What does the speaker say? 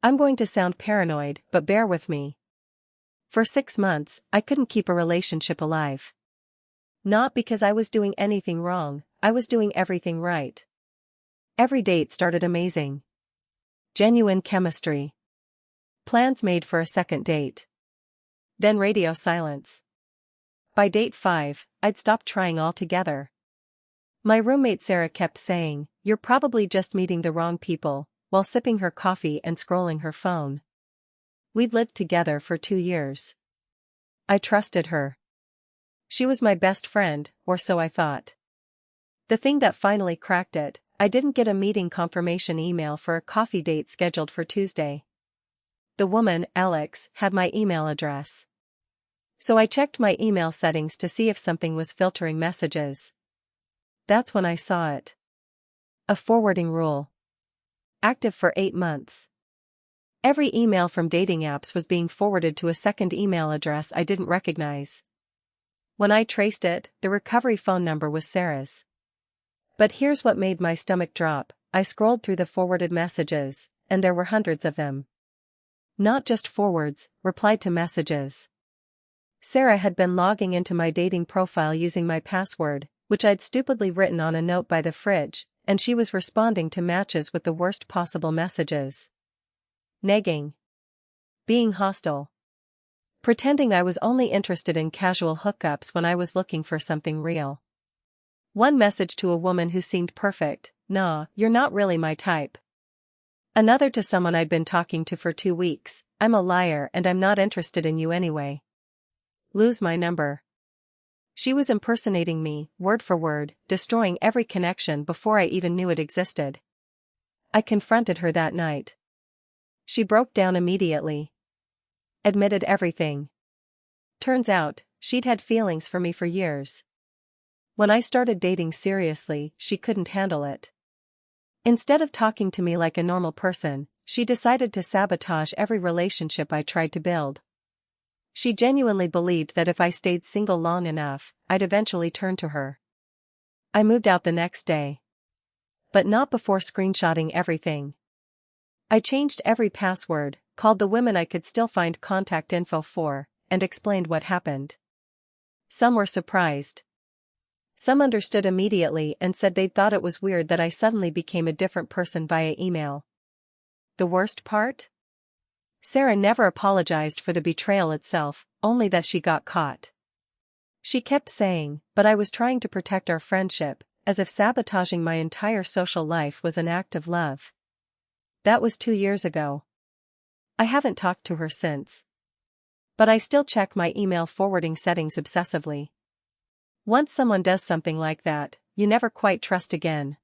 I'm going to sound paranoid, but bear with me. For 6 months, I couldn't keep a relationship alive. Not because I was doing anything wrong, I was doing everything right. Every date started amazing. Genuine chemistry. Plans made for a second date. Then radio silence. By date 5, I'd stopped trying altogether. My roommate Sarah kept saying, "You're probably just meeting the wrong people," while sipping her coffee and scrolling her phone. We'd lived together for 2 years. I trusted her. She was my best friend, or so I thought. The thing that finally cracked it, I didn't get a meeting confirmation email for a coffee date scheduled for Tuesday. The woman, Alex, had my email address. So I checked my email settings to see if something was filtering messages. That's when I saw it. A forwarding rule. Active for 8 months. Every email from dating apps was being forwarded to a second email address I didn't recognize. When I traced it, the recovery phone number was Sarah's. But here's what made my stomach drop. I scrolled through the forwarded messages, and there were hundreds of them. Not just forwards, replied to messages. Sarah had been logging into my dating profile using my password, which I'd stupidly written on a note by the fridge, and she was responding to matches with the worst possible messages. Negging. Being hostile. Pretending I was only interested in casual hookups when I was looking for something real. One message to a woman who seemed perfect, "Nah, you're not really my type." Another to someone I'd been talking to for 2 weeks, "I'm a liar and I'm not interested in you anyway. Lose my number." She was impersonating me, word for word, destroying every connection before I even knew it existed. I confronted her that night. She broke down immediately. Admitted everything. Turns out, she'd had feelings for me for years. When I started dating seriously, she couldn't handle it. Instead of talking to me like a normal person, she decided to sabotage every relationship I tried to build. She genuinely believed that if I stayed single long enough, I'd eventually turn to her. I moved out the next day. But not before screenshotting everything. I changed every password, called the women I could still find contact info for, and explained what happened. Some were surprised. Some understood immediately and said they'd thought it was weird that I suddenly became a different person via email. The worst part? Sarah never apologized for the betrayal itself, only that she got caught. She kept saying, "But I was trying to protect our friendship," as if sabotaging my entire social life was an act of love. That was 2 years ago. I haven't talked to her since. But I still check my email forwarding settings obsessively. Once someone does something like that, you never quite trust again.